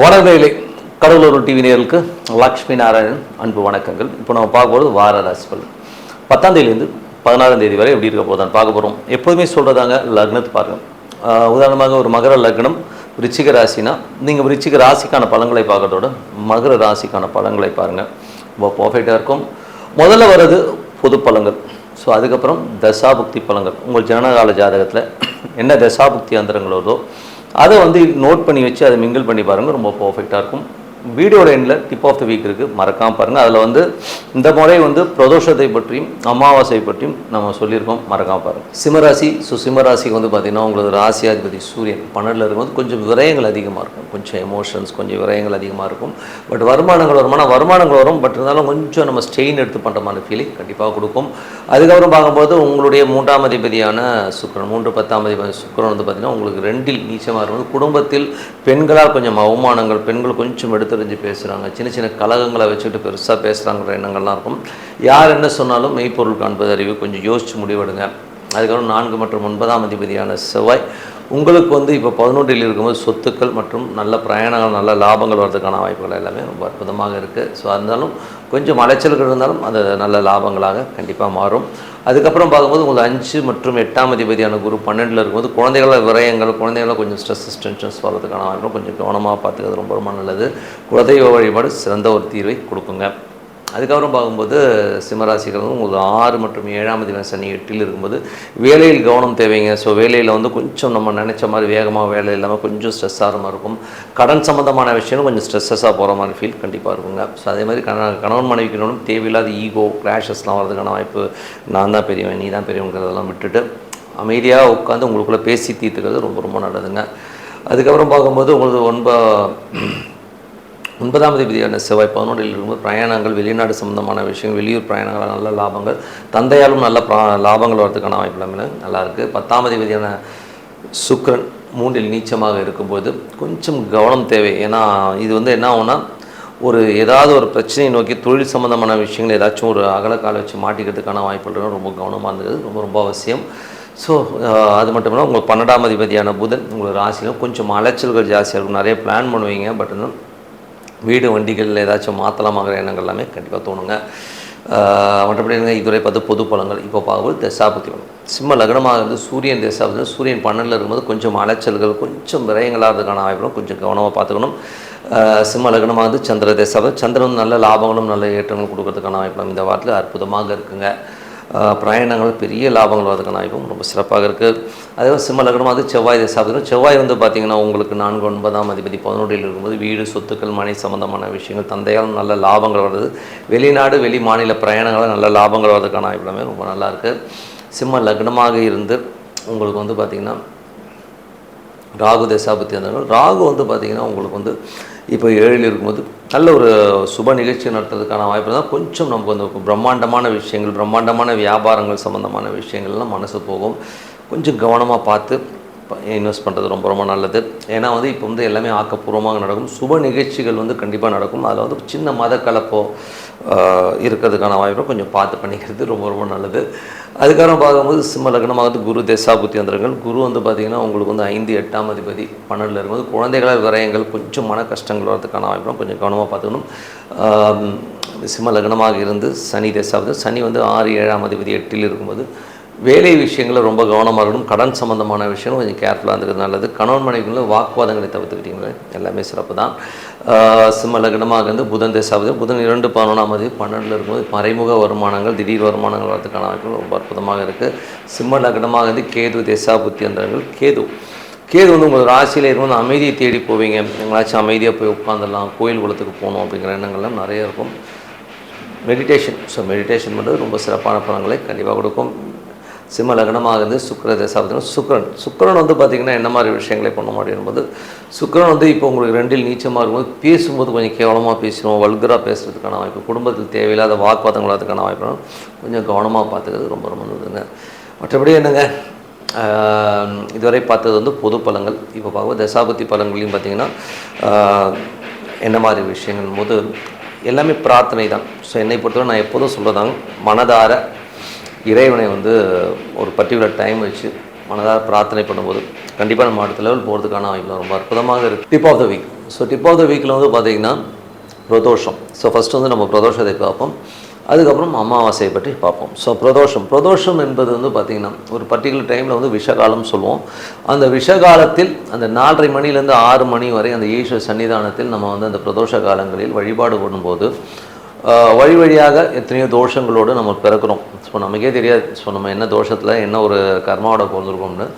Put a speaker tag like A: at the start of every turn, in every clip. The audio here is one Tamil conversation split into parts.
A: வணக்கங்களே, கடலூர் டிவி நேயர்களுக்கு லக்ஷ்மி நாராயணன் அன்பு வணக்கங்கள். இப்போ நம்ம பார்க்கும்போது வார ராசி பலன் 10ஆம் தேதியிலேருந்து 16ஆம் தேதி வரை எப்படி இருக்க போதான் பார்க்க போகிறோம். எப்போதுமே சொல்கிறதாங்க லக்னத்தை பாருங்கள். உதாரணமாக ஒரு மகர லக்னம் விருச்சிக ராசினா நீங்கள் விருச்சிக ராசிக்கான பலன்களை பார்க்கறதோட மகர ராசிக்கான பலன்களை பாருங்கள், ரொம்ப பர்ஃபெக்டாக இருக்கும். முதல்ல வர்றது பொது பலன்கள். ஸோ அதுக்கப்புறம் தசாபுக்தி பலன்கள். உங்கள் ஜனனகால ஜாதகத்தில் என்ன தசாபுக்தி அந்தரங்கள் வருதோ அதை நோட் பண்ணி வச்சு அதை மிங்கிள் பண்ணி பாருங்கள், ரொம்ப பர்ஃபெக்டாக இருக்கும். வீடியோட எண்டில் டிப் ஆஃப் த வீக் இருக்குது, மறக்காமல் பாருங்கள். அதில் இந்த முறை பிரதோஷத்தை பற்றியும் அமாவாசை பற்றியும் நம்ம சொல்லியிருக்கோம், மறக்காமல் பாருங்கள். சிம்மராசி. சிம்மராசிக்கு பார்த்திங்கன்னா உங்களுக்கு ராசியாதிபதி சூரியன் 12 இருக்கும்போது கொஞ்சம் விரயங்கள் அதிகமாக இருக்கும், கொஞ்சம் எமோஷன்ஸ், கொஞ்சம் விரயங்கள் அதிகமாக இருக்கும். பட் வருமானங்கள் வரும். பட் இருந்தாலும் கொஞ்சம் நம்ம ஸ்ட்ரெயின் எடுத்து பண்ணுற மாதிரி ஃபீலிங் கண்டிப்பாக கொடுக்கும். அதுக்கப்புறம் பார்க்கும்போது உங்களுடைய 3ஆம் அதிபதியான சுக்கிரன், 3-10ஆம் அதிபதி சுக்கிரன் பார்த்திங்கன்னா உங்களுக்கு 2இல் நீச்சமாக இருக்கும்போது குடும்பத்தில் பெண்களால் கொஞ்சம் அவமானங்கள், பெண்கள் கொஞ்சம் எடுத்தறிஞ்சு பேசுகிறாங்க, சின்ன சின்ன கலகங்களை வச்சுக்கிட்டு பெருசாக பேசுகிறாங்கிற எண்ணங்கள்லாம் இருக்கும். யார் என்ன சொன்னாலும் மெய்ப்பொருள் காண்பது அறிவு, கொஞ்சம் யோசித்து முடிவெடுங்க. அதுக்கப்புறம் 4 மற்றும் 9ஆம் அதிபதியான செவ்வாய் உங்களுக்கு இப்போ 11இல் இருக்கும்போது சொத்துக்கள் மற்றும் நல்ல பிரயாணங்கள், நல்ல லாபங்கள் வர்றதுக்கான வாய்ப்புகள் எல்லாமே ரொம்ப அற்புதமாக இருக்குது. ஸோ இருந்தாலும் கொஞ்சம் அலைச்சல்கள் இருந்தாலும் அது நல்ல லாபங்களாக கண்டிப்பாக மாறும். அதுக்கப்புறம் பார்க்கும்போது உங்களுக்கு 5 மற்றும் 8ஆம் அதிபதியான குரு 12இல் இருக்கும்போது குழந்தைகள விரயங்கள், குழந்தைகள கொஞ்சம் ஸ்ட்ரெஸ் டென்ஷன்ஸ் வர்றதுக்கான வாய்ப்புகள் கொஞ்சம் கவனமாக பார்த்துக்கிறது ரொம்ப ரொம்ப நல்லது. குலதெய்வ வழிபாடு சிறந்த ஒரு தீர்வை கொடுக்குங்க. அதுக்கப்புறம் பார்க்கும்போது சிம்மராசிகள் உங்களுக்கு 6 மற்றும் 7ஆம் அதிபதி சனி 8இல் இருக்கும்போது வேலையில் கவனம் தேவைங்க. ஸோ வேலையில் கொஞ்சம் நம்ம நினச்ச மாதிரி வேகமாக வேலை இல்லாமல் கொஞ்சம் ஸ்ட்ரெஸ்ஸாகிற மாதிரி இருக்கும். கடன் சம்மந்தமான விஷயம் கொஞ்சம் ஸ்ட்ரெஸ்ஸாக போகிற மாதிரி ஃபீல் கண்டிப்பாக இருக்குங்க. ஸோ அதே மாதிரி கணவன் மனைவிக்கணும் தேவையில்லாத ஈகோ கிளாஷஸ்லாம் வர்றதுக்கான வாய்ப்பு, நான் தான் பெரியவன் நீ தான் பெரியவங்கிறதெல்லாம் விட்டுட்டு அமைதியாக உட்காந்து உங்களுக்குள்ளே பேசி தீர்த்துக்கிறது ரொம்ப ரொம்ப நல்லதுங்க. அதுக்கப்புறம் பார்க்கும்போது உங்களுக்கு 9ஆம் அதிபதியான செவ்வாய் 11இல் இருக்கும்போது பிரயாணங்கள், வெளிநாடு சம்பந்தமான விஷயங்கள், வெளியூர் பிரயாணங்கள், நல்ல லாபங்கள், தந்தையாலும் நல்ல லாபங்கள் வரதுக்கான வாய்ப்பு எல்லாமே நல்லாயிருக்கு. 10ஆம் அதிபதியான சுக்கிரன் 3இல் நீச்சமாக இருக்கும்போது கொஞ்சம் கவனம் தேவை. ஏன்னா இது என்ன ஆகும்னா ஏதாவது ஒரு பிரச்சனையை நோக்கி தொழில் சம்மந்தமான விஷயங்கள் ஏதாச்சும் ஒரு அகலக்கால வச்சு மாட்டிக்கிறதுக்கான வாய்ப்புகள் ரொம்ப கவனமாக இருந்தது, ரொம்ப ரொம்ப அவசியம். ஸோ அது மட்டும் இல்லாமல் உங்களுக்கு 12ஆம் அதிபதியான புதன் உங்களுக்கு ராசியில் கொஞ்சம் அலைச்சல்கள் ஜாஸ்தியாக இருக்கும், நிறைய பிளான் பண்ணுவீங்க. பட் வீடு வண்டிகள் ஏதாச்சும் மாற்றலாமாங்கிற எண்ணங்கள் எல்லாமே கண்டிப்பாக தோணுங்க. மற்றபடி இதுவரை பார்த்து பொது பலன்கள். இப்போ பார்க்கும்போது தசாபுத்தி பலன். சிம்ம லக்னமாக சூரியன் தசாபுத்தி, சூரியன் 12இல் இருக்கும்போது கொஞ்சம் அலைச்சல்கள், கொஞ்சம் விரயங்களாகிறதுக்கான வாய்ப்புகளும் கொஞ்சம் கவனமாக பார்த்துக்கணும். சிம்ம லக்னமாக சந்திர தசாபுத்தி, சந்திரன் நல்ல லாபங்களும் நல்ல ஏற்றங்களும் கொடுக்கறதுக்கான வாய்ப்புகளும் இந்த வாரத்தில் அற்புதமாக இருக்குங்க. பிரயாணங்கள், பெரிய லாபங்கள் வரதுக்கான வாய்ப்பும் ரொம்ப சிறப்பாக இருக்குது. அதே சிம்ம லக்னமாக செவ்வாய் தசாபுத்தி, செவ்வாய் பார்த்திங்கன்னா உங்களுக்கு 4-9ஆம் அதிபதி 11இல் இருக்கும்போது வீடு, சொத்துக்கள், மனை சம்மந்தமான விஷயங்கள், தந்தையால் நல்ல லாபங்கள் வருது, வெளிநாடு வெளி மாநில பிரயாணங்கள் நல்ல லாபங்கள் வரதுக்கான வாய்ப்புமே ரொம்ப நல்லாயிருக்கு. சிம்ம லக்னமாக இருந்து உங்களுக்கு பார்த்திங்கன்னா ராகு தசாபுத்தி அந்த ராகு பார்த்திங்கன்னா உங்களுக்கு இப்போ 7இல் இருக்கும்போது நல்ல ஒரு சுப நிகழ்ச்சி நடத்துறதுக்கான வாய்ப்பு தான். கொஞ்சம் நமக்கு பிரம்மாண்டமான விஷயங்கள், பிரம்மாண்டமான வியாபாரங்கள் சம்மந்தமான விஷயங்கள்லாம் மனசு போகும். கொஞ்சம் கவனமாக பார்த்து இன்வெஸ்ட் பண்ணுறது ரொம்ப ரொம்ப நல்லது. ஏன்னா இப்போ எல்லாமே ஆக்கப்பூர்வமாக நடக்கும், சுப நிகழ்ச்சிகள் கண்டிப்பாக நடக்கும். அதில் சின்ன மத கலப்போ இருக்கிறதுக்கான வாய்ப்பை கொஞ்சம் பார்த்து பண்ணிக்கிறது ரொம்ப ரொம்ப நல்லது. அதுக்கப்புறம் பார்க்கும்போது சிம்ம லக்னமாக குரு தசாபுத்தி அந்தரங்கள். குரு பார்த்திங்கன்னா உங்களுக்கு 5-8ஆம் அதிபதி 12இல் இருக்கும்போது குழந்தைகளால் விரயங்கள், கொஞ்சம் மன கஷ்டங்கள் வரதுக்கான வாய்ப்பும் கொஞ்சம் கவனமாக பார்த்துக்கணும். சிம்ம லக்னமாக இருந்து சனி தசாபுத்தி, சனி 6-7ஆம் அதிபதி 8இல் இருக்கும்போது வேலை விஷயங்களில் ரொம்ப கவனமாக இருக்கணும். கடன் சம்மந்தமான விஷயம் கொஞ்சம் கேர்ஃபுல்லாக இருந்துக்கிறது நல்லது. கணவன் மனைவிக்குள்ள வாக்குவாதங்களை தவிர்த்துக்கிட்டீங்களே எல்லாமே சிறப்பு தான். சிம்ம லக்னமாக புதன் தசாபுத்தி, புதன் 2-11ஆம் அதிபதி 12இல் இருக்கும்போது மறைமுக வருமானங்கள், திடீர் வருமானங்கள் வரதுக்கான வாய்ப்புகள் ரொம்ப அற்புதமாக இருக்குது. சிம்ம லக்னமாக கேது தசாபுத்தி என்றார்கள். கேது உங்களுக்கு ராசியில் இருக்கும்போது அமைதியை தேடி போவீங்க, எங்களாச்சும் அமைதியாக போய் உட்காந்துடலாம், கோயில் குளத்துக்கு போகணும் அப்படிங்கிற எண்ணங்கள்லாம் நிறைய இருக்கும். மெடிடேஷன் பண்ணுறது ரொம்ப சிறப்பான பலன்களை கண்டிப்பாக கொடுக்கும். சிம்ம லக்னமாக சுக்கிர தசாபுத்தி, சுக்கிரன் பார்த்திங்கன்னா என்ன மாதிரி விஷயங்களை பண்ண அப்படின்போது சுக்கிரன் இப்போ உங்களுக்கு 2இல் நீச்சமாக இருக்கும்போது பேசும்போது கொஞ்சம் கேவலமாக பேசுகிறோம், வல்கராக பேசுகிறதுக்கான வாய்ப்பு, குடும்பத்தில் தேவையில்லாத வாக்குவாதங்கள் வரதுக்கான வாய்ப்பு கொஞ்சம் கவனமாக பார்த்துக்கிறது ரொம்ப ரொம்ப நல்லதுங்க. மற்றபடி என்னங்க, இதுவரை பார்த்தது பொது பலன்கள். இப்போ பார்க்கும்போது தசாபுத்தி பலன்களையும் பார்த்திங்கன்னா என்ன மாதிரி விஷயங்கள் போது எல்லாமே பிரார்த்தனை தான். ஸோ என்னை பொறுத்தவரை நான் எப்போதும் சொல்கிறதாங்க, மனதார இறைவனை ஒரு பர்டிகுலர் டைம் வச்சு மனதார பிரார்த்தனை பண்ணும்போது கண்டிப்பாக நம்ம அடுத்த லெவல் போகிறதுக்கான வாய்ப்பு ரொம்ப அற்புதமாக இருக்குது. Tip of the week so tip of the வீக்கில் வந்து பார்த்திங்கன்னா பிரதோஷம். ஸோ ஃபஸ்ட்டு வந்து நம்ம பிரதோஷத்தை பார்ப்போம், அதுக்கப்புறம் அமாவாசையை பற்றி பார்ப்போம். ஸோ பிரதோஷம் என்பது வந்து பார்த்திங்கன்னா ஒரு பர்டிகுலர் டைமில் வந்து விஷகாலம் சொல்லுவோம். அந்த விஷகாலத்தில் அந்த 4:30 மணிலேருந்து 6 மணி வரை அந்த ஈஸ்வர சன்னிதானத்தில் நம்ம வந்து அந்த பிரதோஷ காலங்களில் வழிபாடு பண்ணும்போது வழி வழியாக எத்தனையோ தோஷங்களோடு நம்ம பிறக்கிறோம். ஸோ நமக்கே தெரியாது ஸோ நம்ம என்ன தோஷத்தில் என்ன ஒரு கர்மாவோட பிறந்திருக்கோம்னு.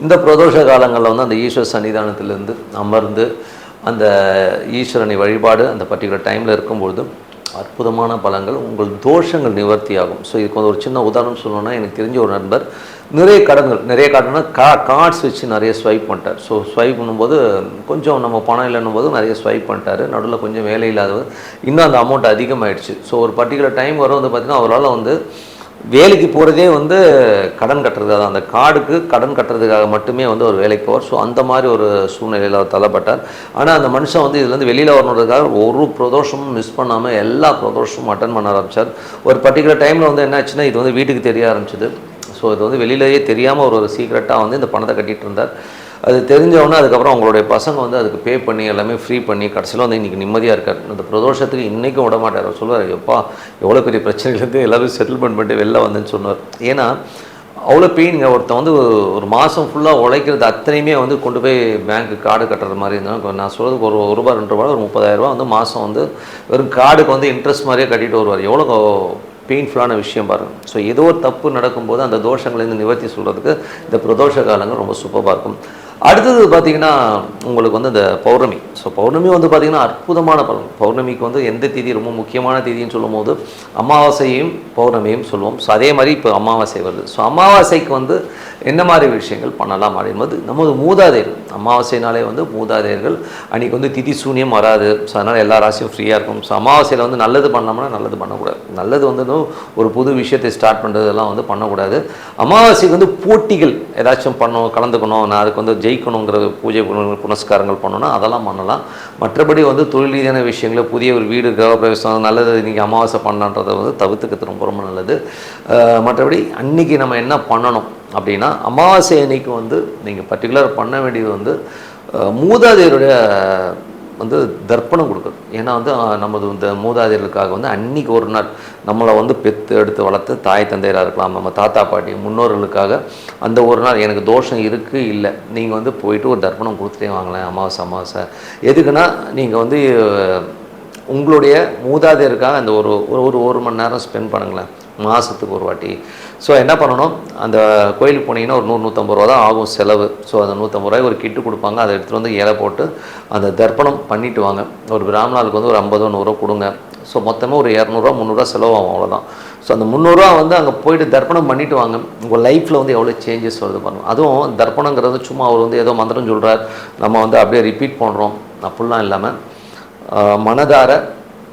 A: இந்த பிரதோஷ காலங்களில் வந்து அந்த ஈஸ்வர சன்னிதானத்திலேருந்து அமர்ந்து அந்த ஈஸ்வரனை வழிபாடு அந்த பர்டிகுலர் டைமில் இருக்கும்பொழுது அற்புதமான பலங்கள், உங்கள் தோஷங்கள் நிவர்த்தி ஆகும். ஸோ இதுக்கு வந்து ஒரு சின்ன உதாரணம் சொல்லணும்னா, எனக்கு தெரிஞ்ச ஒரு நண்பர் நிறைய கடன்னா கார்ட்ஸ் வச்சு நிறைய ஸ்வைப் பண்ணிட்டார். ஸோ ஸ்வைப் பண்ணும்போது கொஞ்சம் நம்ம பணம் இல்லைன்னும் போது நிறைய ஸ்வைப் பண்ணிட்டார். நடுவில் கொஞ்சம் வேலை இல்லாதவர் இன்னும் அந்த அமௌண்ட் அதிகமாகிடுச்சு. ஸோ ஒரு பர்டிகுலர் டைம் வரும் வந்து பார்த்திங்கன்னா அவரால் வந்து வேலைக்கு போகிறதே வந்து கடன் கட்டுறதுக்காக, அந்த கார்டுக்கு கடன் கட்டுறதுக்காக மட்டுமே வந்து ஒரு வேலைக்கு போவார். ஸோ அந்த மாதிரி ஒரு சூழ்நிலையில் அவர் தள்ளப்பட்டார். ஆனால் அந்த மனுஷன் வந்து இதுலேருந்து வெளியில் வரணுன்றதுக்காக ஒரு பிரதோஷமும் மிஸ் பண்ணாமல் எல்லா பிரதோஷமும் அட்டன் பண்ண ஆரம்பித்தார். ஒரு பர்டிகுலர் டைமில் வந்து என்ன ஆச்சுன்னா, இது வந்து வீட்டுக்கு தெரிய ஆரம்பிச்சிது. ஸோ இது வந்து வெளியிலேயே தெரியாமல் ஒரு சீக்ரெட்டாக வந்து இந்த பணத்தை கட்டிகிட்டு இருந்தார். அது தெரிஞ்சவொன்னே அதுக்கப்புறம் அவங்களுடைய பசங்க வந்து அதுக்கு பே பண்ணி எல்லாமே ஃப்ரீ பண்ணி கடைசியில் வந்து இன்றைக்கி நிம்மதியாக இருக்கார். அந்த பிரதோஷத்துக்கு இன்றைக்கும் விட மாட்டார். அவர் சொல்லுவார், எப்பா எவ்வளோ பெரிய பிரச்சனைலேருந்து எல்லோரும் செட்டில்மெண்ட் பண்ணிட்டு வெளில வந்தேன்னு சொன்னார். ஏன்னா அவ்வளோ பெயினுங்க. ஒருத்தன் வந்து ஒரு மாதம் ஃபுல்லாக உழைக்கிறது அத்தனையுமே வந்து கொண்டு போய் பேங்க்கு கார்டு கட்டுறது மாதிரி இருந்தாலும், நான் சொல்கிறதுக்கு ஒரு ரூபா 2 ரூபா ஒரு 30,000 வந்து மாதம் வந்து வெறும் கார்டுக்கு வந்து இன்ட்ரெஸ்ட் மாதிரியே கட்டிட்டு வருவார். எவ்வளோ பெயின்ஃபுல்லான விஷயம் பாருங்கள். ஸோ ஏதோ ஒரு தப்பு நடக்கும்போது அந்த தோஷங்கள்லேருந்து நிவர்த்தி சொல்கிறதுக்கு இந்த பிரதோஷ காலங்கள் ரொம்ப சூப்பராக இருக்கும். அடுத்தது பார்த்திங்கன்னா உங்களுக்கு வந்து இந்த பௌர்ணமி. ஸோ பௌர்ணமி வந்து பார்த்திங்கன்னா அற்புதமான பலன். பௌர்ணமிக்கு வந்து எந்த தேதி ரொம்ப முக்கியமான தேதின்னு சொல்லும் போது அமாவாசையும் பௌர்ணமியும் சொல்லுவோம். ஸோ அதே மாதிரி இப்போ அமாவாசை வருது. ஸோ அமாவாசைக்கு வந்து என்ன மாதிரி விஷயங்கள் பண்ணலாம் அப்படின்போது, நமது மூதாதையர்கள் அமாவாசைனாலே வந்து மூதாதையர்கள் அன்றைக்கி வந்து திதி சூன்யம் வராது. ஸோ அதனால் எல்லா ராசியும் ஃப்ரீயாக இருக்கும். ஸோ அமாவாசையில் வந்து நல்லது பண்ணோம்னா நல்லது பண்ணக்கூடாது. நல்லது வந்து ஒரு புது விஷயத்தை ஸ்டார்ட் பண்ணுறதெல்லாம் வந்து பண்ணக்கூடாது. அமாவாசைக்கு வந்து போட்டிகள் ஏதாச்சும் கலந்துக்கணும், நான் அதுக்கு வந்து ஜெயிக்கணுங்கிற பூஜை புனஸ்காரங்கள் பண்ணணும்னா அதெல்லாம் பண்ணலாம். மற்றபடி வந்து தொழில் ரீதியான விஷயங்களை புதிய ஒரு வீடு கிரகப்பிரவேசம் நல்லது இன்றைக்கி அமாவாசை பண்ணலான்றதை வந்து தவிர்த்துக்கிறது ரொம்ப ரொம்ப நல்லது. மற்றபடி அன்றைக்கி நம்ம என்ன பண்ணணும் அப்படின்னா, அமாவாசை அன்னைக்கு வந்து நீங்கள் பர்டிகுலர் பண்ண வேண்டியது வந்து மூதாதையருடைய வந்து தர்ப்பணம் கொடுக்குறது. ஏன்னா வந்து நமது இந்த மூதாதையர்களுக்காக வந்து அன்றைக்கி ஒரு நாள் நம்மளை வந்து பெற்று எடுத்து வளர்த்து தாய் தந்தையராக இருக்கலாம், நம்ம தாத்தா பாட்டி முன்னோர்களுக்காக அந்த ஒரு நாள் எனக்கு தோஷம் இருக்குது இல்லை, நீங்கள் வந்து போயிட்டு ஒரு தர்ப்பணம் கொடுத்துட்டே வாங்கலேன் அமாவாசை. எதுக்குன்னா நீங்கள் வந்து உங்களுடைய மூதாதையருக்காக அந்த ஒரு மணி நேரம் ஸ்பெண்ட் பண்ணுங்களேன் மாதத்துக்கு ஒரு வாட்டி. ஸோ என்ன பண்ணணும், அந்த கோயிலுக்கு போனீங்கன்னா ஒரு 100-150 ரூபா தான் ஆகும் செலவு. ஸோ அந்த 150 ரூபாய் ஒரு கிட்டு கொடுப்பாங்க, அதை எடுத்துகிட்டு வந்து இலை போட்டு அந்த தர்ப்பணம் பண்ணிவிட்டு வாங்க. ஒரு பிராமணாளுக்கு வந்து ஒரு 50-100 கொடுங்க. ஸோ மொத்தமாக ஒரு 200-300 செலவாகும், அவ்வளோதான். ஸோ அந்த 300 வந்து அங்கே போயிட்டு தர்ப்பணம் பண்ணிவிட்டு வாங்க. உங்கள் லைஃப்பில் வந்து எவ்வளோ சேஞ்சஸ் வருது பாருங்கள். அதுவும் தர்ப்பணங்கிறது சும்மா அவர் வந்து ஏதோ மந்திரம் சொல்கிறார், நம்ம வந்து அப்படியே ரிப்பீட் பண்ணுறோம் அப்படிலாம் இல்லாமல் மனதார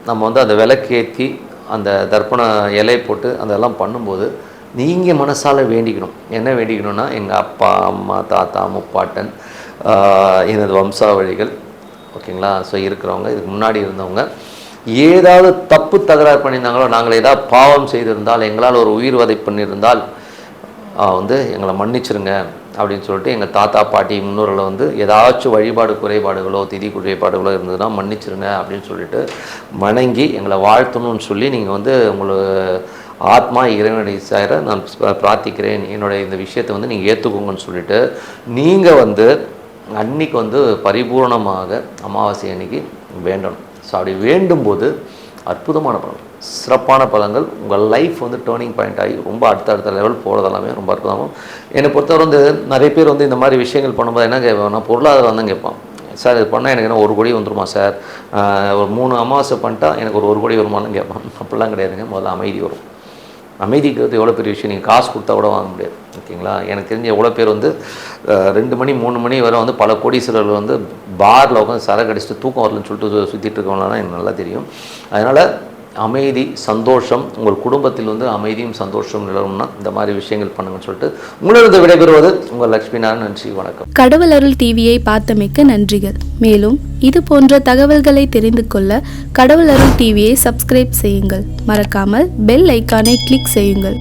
A: நம்ம வந்து அந்த விளக்கேற்றி அந்த தர்ப்பண இலை போட்டு அதெல்லாம் பண்ணும்போது நீங்கள் மனசால் வேண்டிக்கணும். என்ன வேண்டிக்கணும்னா, எங்கள் அப்பா அம்மா தாத்தா முப்பாட்டன் எனது வம்சாவழிகள் ஓகேங்களா, ஸோ இருக்கிறவங்க இதுக்கு முன்னாடி இருந்தவங்க ஏதாவது தப்பு தகராறு பண்ணியிருந்தாங்களோ, நாங்கள் ஏதாவது பாவம் செய்திருந்தால், எங்களால் ஒரு உயிர் வதை பண்ணியிருந்தால் வந்து எங்களை மன்னிச்சிருங்க அப்படின்னு சொல்லிட்டு எங்கள் தாத்தா பாட்டி முன்னோர்களை வந்து ஏதாச்சும் வழிபாடு குறைபாடுகளோ திதி குறைபாடுகளோ இருந்ததுன்னா மன்னிச்சிருங்க அப்படின்னு சொல்லிட்டு வணங்கி எங்களை வாழ்த்தணும்னு சொல்லி நீங்கள் வந்து உங்களுக்கு ஆத்மா இறைவனுடைய சார நான் பிரார்த்திக்கிறேன், என்னுடைய இந்த விஷயத்தை வந்து நீங்கள் ஏற்றுக்கோங்கன்னு சொல்லிட்டு நீங்கள் வந்து அன்றைக்கி வந்து பரிபூர்ணமாக அமாவாசை அன்னைக்கு வேண்டணும். ஸோ அப்படி வேண்டும்போது அற்புதமான பலன், சிறப்பான பலன்கள், உங்கள் லைஃப் வந்து டேர்னிங் பாயிண்ட் ஆகி ரொம்ப அடுத்த லெவல் போகிறதெல்லாமே ரொம்ப அற்புதமாகும். என்னை பொறுத்தவரை வந்து நிறைய பேர் வந்து இந்த மாதிரி விஷயங்கள் பண்ணும்போது என்ன கேட்பேன், நான் பொருளாதாரம் தான் கேட்பான். சார் இது பண்ணால் எனக்கு என்ன 1 கோடி வந்துருமா சார், ஒரு 3 அமாவாசை பண்ணிட்டா எனக்கு ஒரு 1 கோடி வருமானு கேட்பான். அப்படிலாம் கிடையாதுங்க. முதல்ல அமைதி வரும். அமைதிக்கிறது எவ்வளோ பெரிய விஷயம், நீங்கள் காசு கொடுத்தா கூட வாங்க முடியாது ஓகேங்களா. எனக்கு தெரிஞ்ச எவ்வளோ பேர் வந்து 2 மணி 3 மணி வரை வந்து பல கோடீஸ்வரர்கள் வந்து பாரில் உட்காந்து சரக்கு அடிச்சுட்டு தூக்கம் வரலன்னு சொல்லிட்டு சுற்றிட்டு இருக்கவங்களாம் எனக்கு நல்லா தெரியும். அதனால் அமைதி சந்தோஷம், உங்கள் குடும்பத்தில் வந்து அமைதியும் சந்தோஷம் நிலவும்னா இந்த மாதிரி விஷயங்கள் பண்ணுங்கன்னு சொல்லிட்டு உங்களிடம் விடைபெறுவது உங்கள் லட்சுமி நாராயணன். நன்றி, வணக்கம்.
B: கடவுள் அருள் டிவியை பார்த்தமைக்க நன்றிகள். மேலும் இது போன்ற தகவல்களை தெரிந்து கொள்ள கடவுள் அருள் டிவியை சப்ஸ்கிரைப் செய்யுங்கள். மறக்காமல் பெல் ஐக்கானை கிளிக் செய்யுங்கள்.